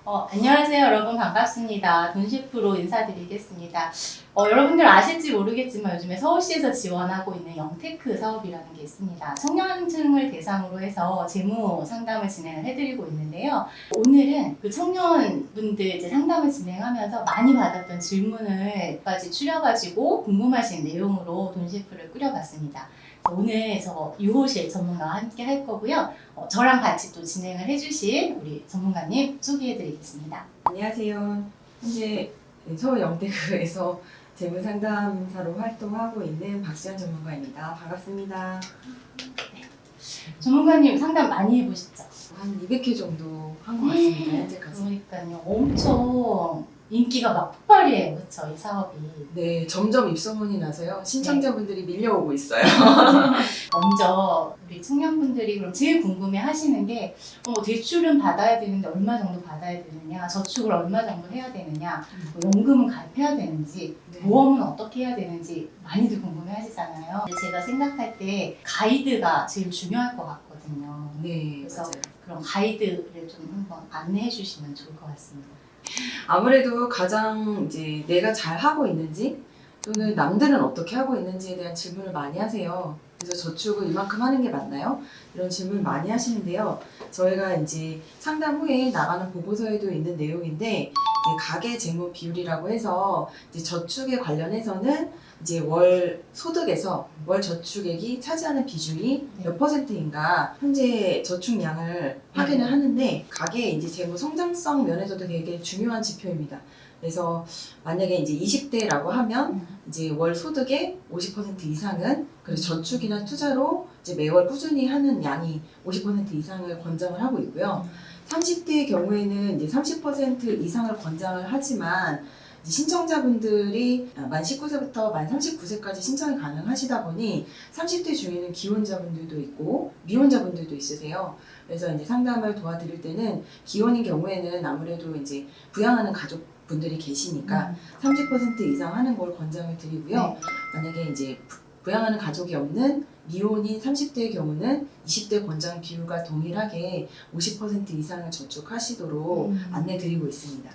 안녕하세요 여러분, 반갑습니다. 돈셰프로 인사드리겠습니다. 여러분들 아실지 모르겠지만 요즘에 서울시에서 지원하고 있는 영테크 사업이라는 게 있습니다. 청년층을 대상으로 해서 재무 상담을 진행을 해드리고 있는데요. 오늘은 그 청년분들 이제 상담을 진행하면서 많이 받았던 질문을까지 추려가지고 궁금하신 내용으로 돈셰프를 꾸려봤습니다. 오늘 저 유호실 전문가와 함께 할 거고요. 저랑 같이 또 진행을 해주실 우리 전문가님 소개해드리겠습니다. 안녕하세요. 현재 서울 영테크에서 재무상담사로 활동하고 있는 박지연 전문가입니다. 반갑습니다. 전문가님 상담 많이 해보셨죠? 한 200회 정도 한 것 같습니다. 현재까지. 그러니까요. 엄청 인기가 막 폭발이에요. 그렇죠? 이 사업이. 네, 점점 입소문이 나서요. 신청자분들이 밀려오고 있어요. 먼저 우리 청년분들이 그럼 제일 궁금해 하시는 게 대출은 받아야 되는데 얼마 정도 받아야 되느냐, 저축을 얼마 정도 해야 되느냐, 뭐 연금은 가입해야 되는지, 네. 보험은 어떻게 해야 되는지 많이들 궁금해 하시잖아요. 근데 제가 생각할 때 가이드가 제일 중요할 것 같거든요. 네, 그래서 맞아요. 그럼 가이드를 좀 한번 안내해 주시면 좋을 것 같습니다. 아무래도 가장 이제 내가 잘 하고 있는지 또는 남들은 어떻게 하고 있는지에 대한 질문을 많이 하세요. 그래서 저축을 이만큼 하는 게 맞나요? 이런 질문 많이 하시는데요. 저희가 이제 상담 후에 나가는 보고서에도 있는 내용인데 이제 가계 재무 비율이라고 해서 이제 저축에 관련해서는 이제 월 소득에서 월 저축액이 차지하는 비중이 몇 %인가 현재 저축량을 확인을 하는데 가계의 이제 재무 성장성 면에서도 되게 중요한 지표입니다. 그래서 만약에 이제 20대라고 하면 이제 월 소득의 50% 이상은 그래서 저축이나 투자로 이제 매월 꾸준히 하는 양이 50% 이상을 권장을 하고 있고요. 30대의 경우에는 이제 30% 이상을 권장을 하지만 신청자분들이 만 19세부터 만 39세까지 신청이 가능하시다 보니 30대 중에는 기혼자분들도 있고 미혼자분들도 있으세요. 그래서 이제 상담을 도와드릴 때는 기혼인 경우에는 아무래도 이제 부양하는 가족분들이 계시니까 30% 이상 하는 걸 권장을 드리고요. 만약에 이제 부양하는 가족이 없는 미혼인 30대의 경우는 20대 권장 비율과 동일하게 50% 이상을 저축하시도록 안내드리고 있습니다.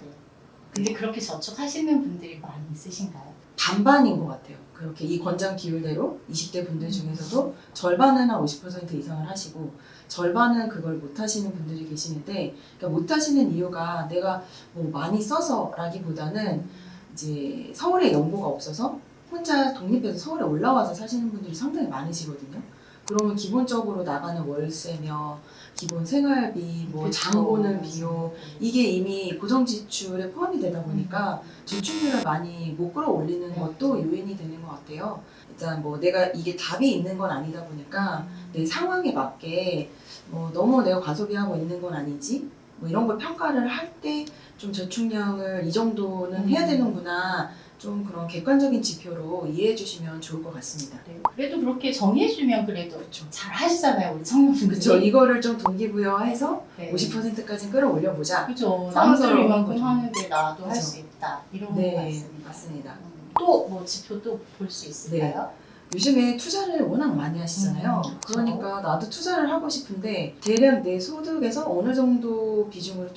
근데 그렇게 저축하시는 분들이 많이 있으신가요? 반반인 것 같아요. 그렇게 이 권장 비율대로 20대 분들 중에서도 절반은 한 50% 이상을 하시고 절반은 그걸 못 하시는 분들이 계시는데 그러니까 못 하시는 이유가 내가 뭐 많이 써서라기보다는 이제 서울에 연고가 없어서 혼자 독립해서 서울에 올라와서 사시는 분들이 상당히 많으시거든요. 그러면 기본적으로 나가는 월세며 기본 생활비, 뭐 장 보는 비용 이게 이미 고정 지출에 포함이 되다 보니까 저축률을 많이 못 끌어올리는 것도 요인이 되는 것 같아요. 일단 뭐 내가 이게 답이 있는 건 아니다 보니까 내 상황에 맞게 뭐 너무 내가 과소비하고 있는 건 아니지 뭐 이런 걸 평가를 할 때 좀 저축량을 이 정도는 해야 되는구나 좀 그런 객관적인 지표로 이해해 주시면 좋을 것 같습니다. 네, 그래도 그렇게 정해주면 그래도 잘 하시잖아요, 우리 청년분들이. 그렇죠. 이거를 좀 동기부여해서 네. 50%까지 끌어올려 보자. 그죠. 서로 남들 이만큼 거죠. 하는데 나도 할 그죠. 수 있다. 이런 네, 거 같습니다. 맞습니다. 또 뭐 지표 또 볼 수 있을까요? 요즘에 투자를 워낙 많이 하시잖아요. 그렇죠. 그러니까 나도 투자를 하고 싶은데 대략 내 소득에서 어느 정도 비중으로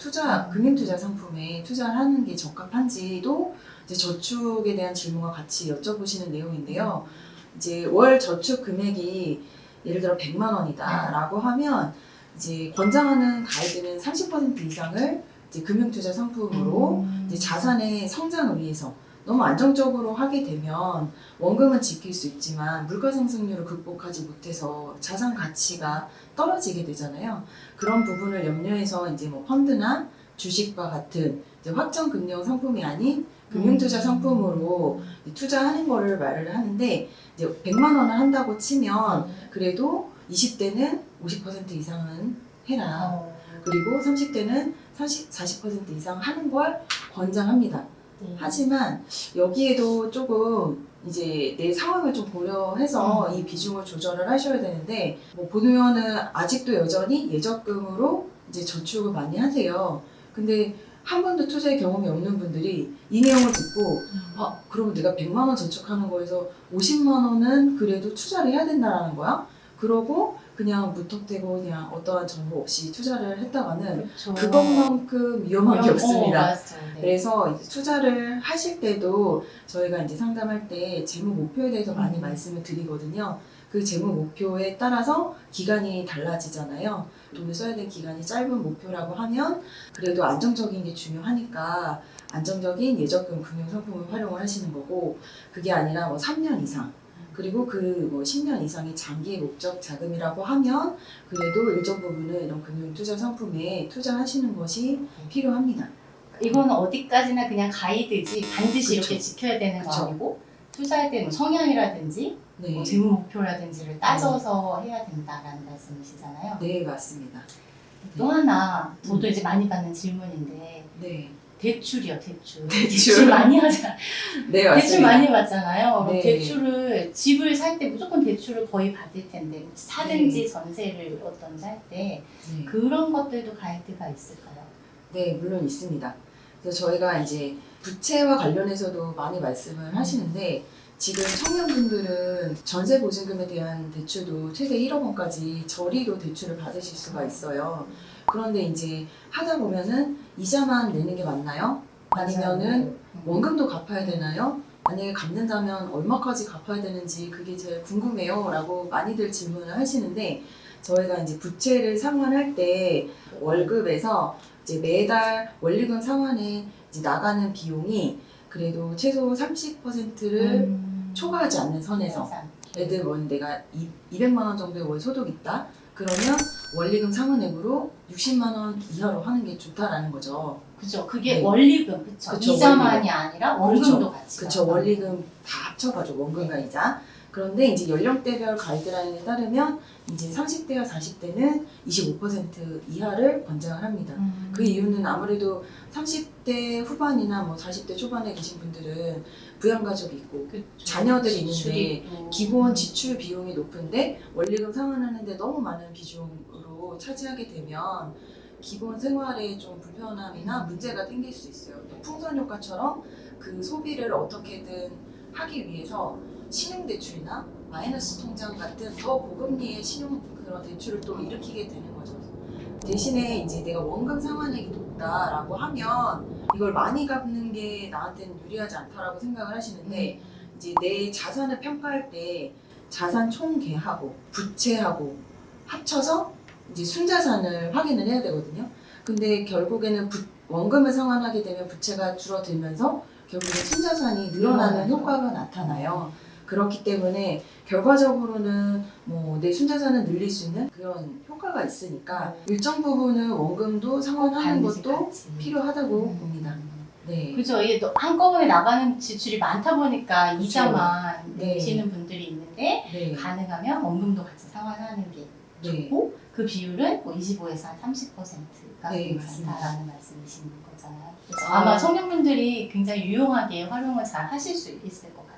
금융투자 상품에 투자를 하는 게 적합한지도 이제 저축에 대한 질문과 같이 여쭤보시는 내용인데요. 이제 월 저축 금액이 예를 들어 100만 원이다라고 하면 이제 권장하는 가이드는 30% 이상을 이제 금융투자 상품으로 이제 자산의 성장을 위해서 너무 안정적으로 하게 되면 원금은 지킬 수 있지만 물가 상승률을 극복하지 못해서 자산 가치가 떨어지게 되잖아요. 그런 부분을 염려해서 이제 뭐 펀드나 주식과 같은 이제 확정 금융 상품이 아닌 금융투자 상품으로 투자하는 거를 말을 하는데 이제 100만 원을 한다고 치면 그래도 20대는 50% 이상은 해라. 그리고 30대는 40% 이상 하는 걸 권장합니다. 하지만 여기에도 조금 이제 내 상황을 좀 고려해서 이 비중을 조절을 하셔야 되는데 뭐 보면은 아직도 여전히 예적금으로 이제 저축을 많이 하세요. 근데 한 번도 투자의 경험이 없는 분들이 이 내용을 듣고 그러면 내가 100만 원 저축하는 거에서 50만 원은 그래도 투자를 해야 된다는 거야? 그러고 그냥 무턱대고 그냥 어떠한 정보 없이 투자를 했다가는 그렇죠. 그것만큼 위험한 게 없습니다. 맞아요. 네. 그래서 이제 투자를 하실 때도 저희가 이제 상담할 때 재무 목표에 대해서 많이 말씀을 드리거든요. 그 재무 목표에 따라서 기간이 달라지잖아요. 돈을 써야 될 기간이 짧은 목표라고 하면 그래도 안정적인 게 중요하니까 안정적인 예적금 금융 상품을 활용을 하시는 거고, 그게 아니라 뭐 3년 이상 그리고 그 뭐 10년 이상의 장기 목적 자금이라고 하면 그래도 일정 부분은 이런 금융 투자 상품에 투자하시는 것이 필요합니다. 이거는 어디까지나 그냥 가이드지 반드시 그쵸. 이렇게 지켜야 되는 거 그쵸. 아니고 투자할 때는 성향이라든지 네, 뭐 재무 목표라든지를 따져서 해야 된다라는 말씀이시잖아요. 네 맞습니다. 또 하나 저도 이제 많이 받는 질문인데 네, 대출이요, 대출. 대출. 많이 하잖아요. 네 맞습니다. 대출 많이 받잖아요. 그럼 네. 대출을 집을 살 때 무조건 대출을 거의 받을 텐데 사든지 전세를 어떤지 할 때 네. 그런 것들도 가이드가 있을까요? 네, 물론 있습니다. 그래서 저희가 이제 부채와 관련해서도 많이 말씀을 하시는데, 지금 청년분들은 전세 보증금에 대한 대출도 최대 1억 원까지 저리로 대출을 받으실 수가 있어요. 그런데 이제 하다 보면은 이자만 내는 게 맞나요? 아니면은 원금도 갚아야 되나요? 만약에 갚는다면 얼마까지 갚아야 되는지 그게 제일 궁금해요 라고 많이들 질문을 하시는데, 저희가 이제 부채를 상환할 때 월급에서 이제 매달 원리금 상환에 이제 나가는 비용이 그래도 최소 30%를 초과하지 않는 선에서, 예를 들면 내가 200만 원 정도의 월 소득이 있다 그러면 원리금 상환액으로 60만 원 이하로 하는 게 좋다라는 거죠. 그죠. 그게 네. 원리금, 그쵸. 그쵸, 이자만이 아니라 원금도 그렇죠. 같이. 그쵸, 원리금 다 합쳐가지고 원금과 이자. 그런데 이제 연령대별 가이드라인에 따르면 이제 30대와 40대는 25% 이하를 권장을 합니다. 그 이유는 아무래도 30대 후반이나 뭐 40대 초반에 계신 분들은 부양가족이 있고 자녀들이 있는데 기본 지출 비용이 높은데 원리금 상환하는데 너무 많은 비중으로 차지하게 되면 기본 생활에 좀 불편함이나 문제가 생길 수 있어요. 또 풍선 효과처럼 그 소비를 어떻게든 하기 위해서 신용대출이나 마이너스 통장 같은 더 고금리의 신용 그런 대출을 또 일으키게 되는 거죠. 대신에 이제 내가 원금 상환액이 높다라고 하면 이걸 많이 갚는 게 나한테는 유리하지 않다라고 생각을 하시는데, 이제 내 자산을 평가할 때 자산 총계하고 부채하고 합쳐서 이제 순자산을 확인을 해야 되거든요. 근데 결국에는 원금을 상환하게 되면 부채가 줄어들면서 결국에 순자산이 늘어나는 효과가 나타나요. 그렇기 때문에 결과적으로는 뭐 내 순자산을 늘릴 수 있는 그런 효과가 있으니까 일정 부분은 원금도 상환하는 것도 필요하다고 봅니다. 네. 그죠. 이게 또 한꺼번에 나가는 지출이 많다 보니까 이자만 네. 내시는 분들이 있는데 네. 가능하면 원금도 같이 상환하는 게 네. 좋고 그 비율은 뭐 25에서 한 30%가 네, 괜찮다라는 말씀이신 거잖아요. 그래서 아마 청년분들이 굉장히 유용하게 활용을 잘 하실 수 있을 것 같아요.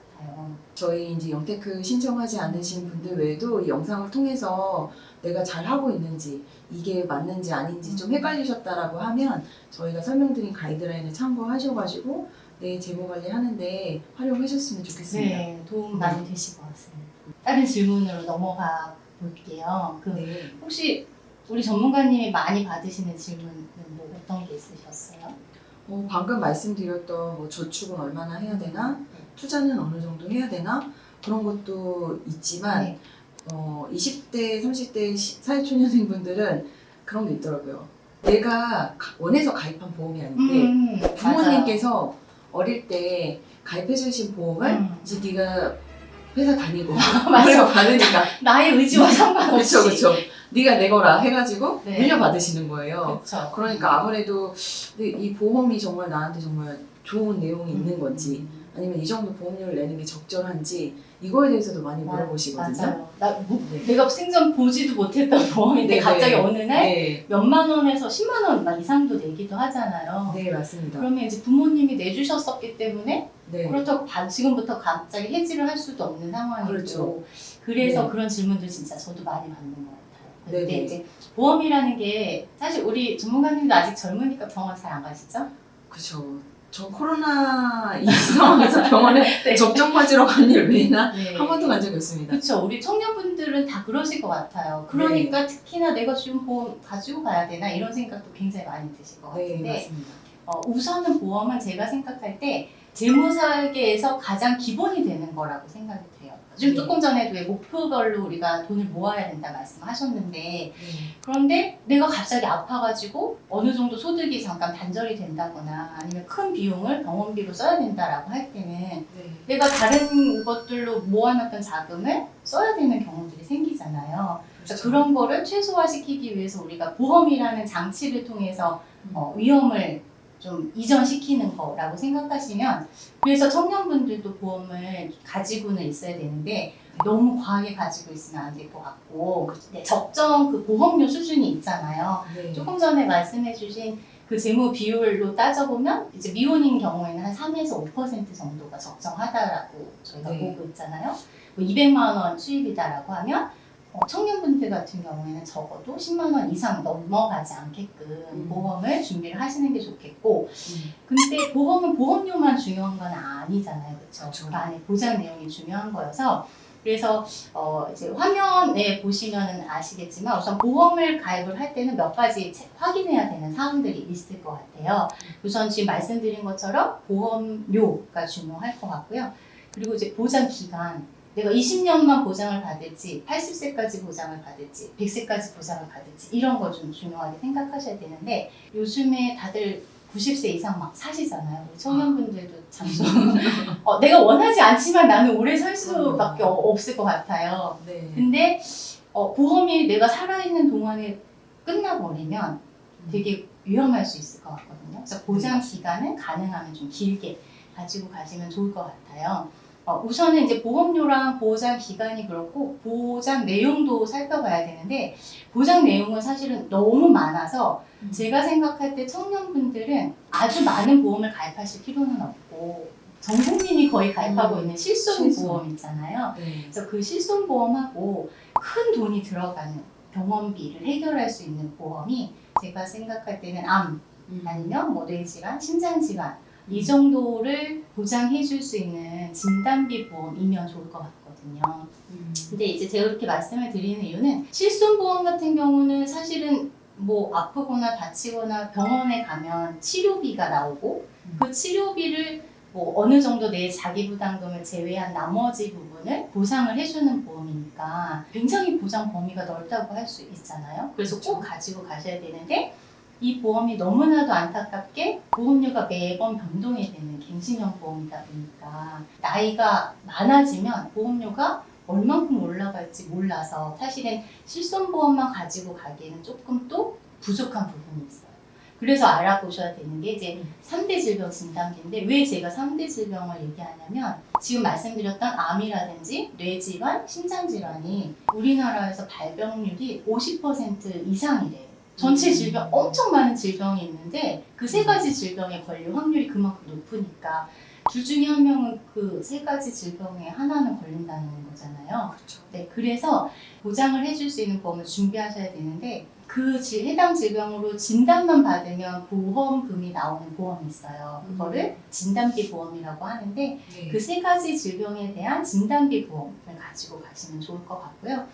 저희 이제 영테크 신청하지 않으신 분들 외에도 이 영상을 통해서 내가 잘 하고 있는지 이게 맞는지 아닌지 좀 헷갈리셨다라고 하면 저희가 설명드린 가이드라인을 참고하셔가지고 내 재무 관리 하는데 활용하셨으면 좋겠습니다. 네, 도움 많이 되실 것 같습니다. 다른 질문으로 넘어가 볼게요. 네. 혹시 우리 전문가님이 많이 받으시는 질문은 뭐 어떤 게 있으셨어요? 방금 말씀드렸던 뭐 저축은 얼마나 해야 되나, 투자는 어느 정도 해야 되나 그런 것도 있지만 네. 20대, 30대 사회초년생분들은 그런 게 있더라고요. 내가 원해서 가입한 보험이 아닌데 부모님께서 어릴 때 가입해 주신 보험을 이제 네가 회사 다니고 그래서 받으니까 나의 의지와 상관없이. 그쵸. 네가 내거라 해가지고 네. 물려받으시는 거예요. 그렇죠. 그러니까 아무래도 이 보험이 정말 나한테 정말 좋은 내용이 있는 건지 아니면 이 정도 보험료를 내는 게 적절한지 이거에 대해서도 많이 물어보시거든요. 맞아요. 네. 내가 생전 보지도 못했던 보험인데 네, 갑자기 네. 어느 날 네, 몇만 원에서 10만 원 막 이상도 내기도 하잖아요. 네 맞습니다. 그러면 이제 부모님이 내주셨었기 때문에 네, 그렇다고 지금부터 갑자기 해지를 할 수도 없는 상황이고 그렇죠. 그래서 네. 그런 질문도 진짜 저도 많이 받는 것 같아요. 근데 네네. 이제 보험이라는 게 사실 우리 전문가님도 아직 젊으니까 병원 잘 안 가시죠? 그렇죠. 저 코로나 이 상황에서 병원에 네. 접종 맞으러 간 일 외에나 네. 한 번도 간 적이 없습니다. 그렇죠. 우리 청년분들은 다 그러실 것 같아요. 그러니까 특히나 내가 지금 보험 가지고 가야 되나 이런 생각도 굉장히 많이 드실 것 네, 같은데 맞습니다. 우선은 보험은 제가 생각할 때 재무설계에서 가장 기본이 되는 거라고 생각이 돼요. 지금 네. 조금 전에도 왜 목표별로 우리가 돈을 모아야 된다 말씀하셨는데 네. 그런데 내가 갑자기 아파가지고 어느 정도 소득이 잠깐 단절이 된다거나 아니면 큰 비용을 병원비로 써야 된다라고 할 때는 네. 내가 다른 것들로 모아놨던 자금을 써야 되는 경우들이 생기잖아요. 그래서 그런 거를 최소화시키기 위해서 우리가 보험이라는 장치를 통해서 위험을 좀 이전시키는 거라고 생각하시면 그래서 청년분들도 보험을 가지고는 있어야 되는데 너무 과하게 가지고 있으면 안 될 것 같고 적정 그 보험료 수준이 있잖아요. 네. 조금 전에 말씀해주신 그 재무 비율로 따져보면 이제 미혼인 경우에는 한 3에서 5% 정도가 적정하다라고 저희가 네. 보고 있잖아요. 뭐 200만 원 수입이다라고 하면 청년분들 같은 경우에는 적어도 10만 원 이상 넘어가지 않게끔 보험을 준비를 하시는 게 좋겠고 근데 보험은 보험료만 중요한 건 아니잖아요. 그렇죠? 그 안에 보장 내용이 중요한 거여서 그래서 이제 화면에 보시면은 아시겠지만 우선 보험을 가입을 할 때는 몇 가지 확인해야 되는 사항들이 있을 것 같아요. 우선 지금 말씀드린 것처럼 보험료가 중요할 것 같고요. 그리고 이제 보장 기간 내가 20년만 보장을 받을지 80세까지 보장을 받을지 100세까지 보장을 받을지 이런 거 좀 중요하게 생각하셔야 되는데 요즘에 다들 90세 이상 막 사시잖아요. 우리 청년분들도 참 내가 원하지 않지만 나는 오래 살 수밖에 없을 것 같아요. 네. 근데 보험이 내가 살아있는 동안에 끝나버리면 되게 위험할 수 있을 것 같거든요. 그래서 보장 기간은 가능하면 좀 길게 가지고 가시면 좋을 것 같아요. 우선은 이제 보험료랑 보장 기간이 그렇고 보장 내용도 살펴봐야 되는데 보장 내용은 사실은 너무 많아서 제가 생각할 때 청년분들은 아주 많은 보험을 가입하실 필요는 없고 전 국민이 거의 가입하고 있는 실손보험 있잖아요. 네. 그래서 그 실손보험하고 큰 돈이 들어가는 병원비를 해결할 수 있는 보험이 제가 생각할 때는 암 아니면 뭐 뇌질환, 심장질환 이 정도를 보장해 줄 수 있는 진단비 보험이면 좋을 것 같거든요. 근데 이제 제가 이렇게 말씀을 드리는 이유는 실손보험 같은 경우는 사실은 뭐 아프거나 다치거나 병원에 가면 치료비가 나오고 그 치료비를 뭐 어느 정도 내 자기 부담금을 제외한 나머지 부분을 보상을 해주는 보험이니까 굉장히 보장 범위가 넓다고 할 수 있잖아요. 그래서 그렇죠. 꼭 가지고 가셔야 되는데 이 보험이 너무나도 안타깝게 보험료가 매번 변동이 되는 갱신형 보험이다 보니까 나이가 많아지면 보험료가 얼만큼 올라갈지 몰라서 사실은 실손보험만 가지고 가기에는 조금 또 부족한 부분이 있어요. 그래서 알아보셔야 되는 게 이제 3대 질병 진단기인데 왜 제가 3대 질병을 얘기하냐면 지금 말씀드렸던 암이라든지 뇌질환, 심장질환이 우리나라에서 발병률이 50% 이상이래요. 전체 질병, 엄청 많은 질병이 있는데 그 세 가지 질병에 걸릴 확률이 그만큼 높으니까 둘 중에 한 명은 그 세 가지 질병에 하나는 걸린다는 거잖아요. 그렇죠. 네, 그래서 보장을 해줄 수 있는 보험을 준비하셔야 되는데 그 해당 질병으로 진단만 받으면 보험금이 나오는 보험이 있어요. 그거를 진단비 보험이라고 하는데 네. 그 세 가지 질병에 대한 진단비 보험을 가지고 가시면 좋을 것 같고요.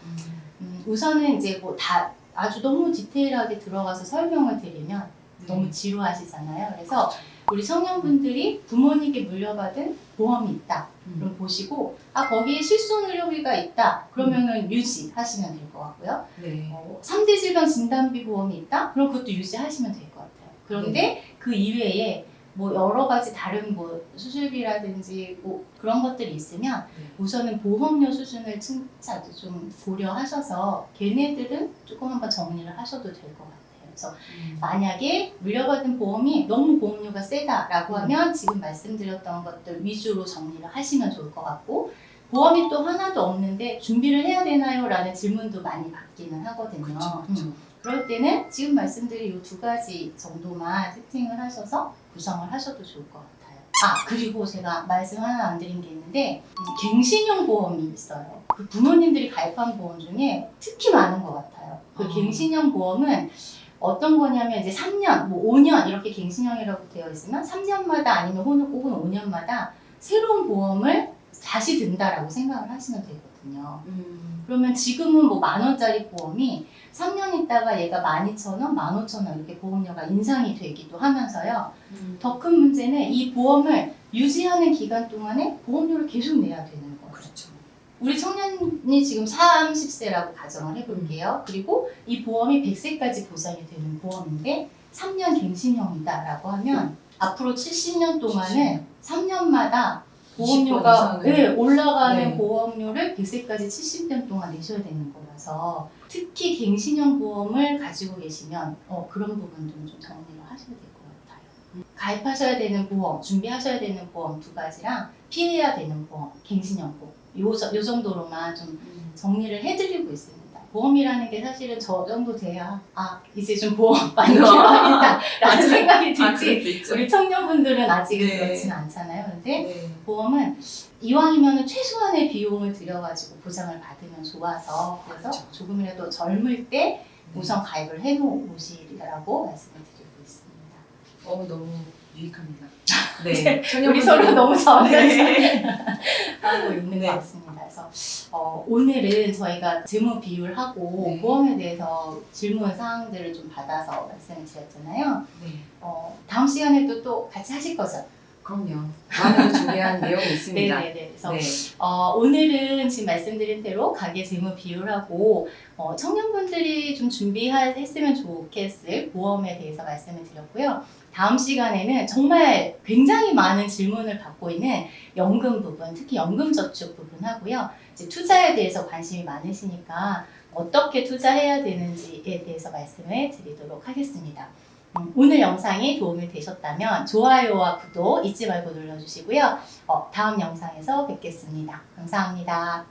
우선은 이제 뭐 다 아주 너무 디테일하게 들어가서 설명을 드리면 너무 지루하시잖아요. 그래서 우리 청년분들이 부모님께 물려받은 보험이 있다. 그럼 보시고 거기에 실손의료비가 있다. 그러면은 유지하시면 될 것 같고요. 네. 3대 질병 진단비 보험이 있다. 그럼 그것도 유지하시면 될 것 같아요. 그런데 그 이외에 뭐 여러 가지 다른 뭐 수술비라든지 뭐 그런 것들이 있으면 우선은 보험료 수준을 진짜 좀 고려하셔서 걔네들은 조금 한번 정리를 하셔도 될 것 같아요. 그래서 만약에 물려받은 보험이 너무 보험료가 세다라고 하면 지금 말씀드렸던 것들 위주로 정리를 하시면 좋을 것 같고 보험이 또 하나도 없는데 준비를 해야 되나요? 라는 질문도 많이 받기는 하거든요. 그렇죠. 그럴 때는 지금 말씀드린 이 두 가지 정도만 세팅을 하셔서 구성을 하셔도 좋을 것 같아요. 그리고 제가 말씀 하나 안 드린 게 있는데 갱신형 보험이 있어요. 그 부모님들이 가입한 보험 중에 특히 많은 것 같아요. 그 갱신형 보험은 어떤 거냐면 이제 3년, 뭐 5년 이렇게 갱신형이라고 되어 있으면 3년마다 아니면 혹은 5년마다 새로운 보험을 다시 든다라고 생각을 하시면 되거든요. 그러면 지금은 뭐 10,000원짜리 보험이 3년 있다가 얘가 12,000원, 15,000원 이렇게 보험료가 인상이 되기도 하면서요. 더 큰 문제는 이 보험을 유지하는 기간 동안에 보험료를 계속 내야 되는 거예요. 그렇죠. 우리 청년이 지금 30세라고 가정을 해볼게요. 그리고 이 보험이 100세까지 보장이 되는 보험인데 3년 갱신형이다라고 하면 앞으로 70년 동안은 3년마다 보험료가 20% 이상은. 올라가는 네. 보험료를 100세까지 70년 동안 내셔야 되는 거라서 특히 갱신형 보험을 가지고 계시면 그런 부분들은 좀 정리를 하셔야 될 것 같아요. 가입하셔야 되는 보험, 준비하셔야 되는 보험 2가지랑 피해야 되는 보험, 갱신형 보험 요 정도로만 좀 정리를 해드리고 있습니다. 보험이라는 게 사실은 저 정도 돼야 이제 좀 보험 많이 필요하겠다라는 생각이 들지 우리 청년분들은 아직은 네. 그렇진 않잖아요. 근데 네. 보험은 이왕이면 최소한의 비용을 들여가지고 보장을 받으면 좋아서 그래서 그렇죠. 조금이라도 젊을 때 우선 가입을 해놓으시라고 말씀을 드리고 있습니다. 너무 유익합니다. 네. 우리 서로 너무 잘해서 네. 하고 있는 네. 것 같습니다. 그래서 오늘은 저희가 재무 비율하고 네. 보험에 대해서 질문 사항들을 좀 받아서 말씀을 드렸잖아요. 네. 다음 시간에도 또 같이 하실 거죠? 그럼요. 많은 준비한 내용이 있습니다. 네네네. 그래서 네. 오늘은 지금 말씀드린 대로 가계 재무 비율하고 청년분들이 좀 준비했으면 좋겠을 보험에 대해서 말씀을 드렸고요. 다음 시간에는 정말 굉장히 많은 질문을 받고 있는 연금 부분, 특히 연금저축 부분하고요. 이제 투자에 대해서 관심이 많으시니까 어떻게 투자해야 되는지에 대해서 말씀을 드리도록 하겠습니다. 오늘 영상이 도움이 되셨다면 좋아요와 구독 잊지 말고 눌러주시고요. 다음 영상에서 뵙겠습니다. 감사합니다.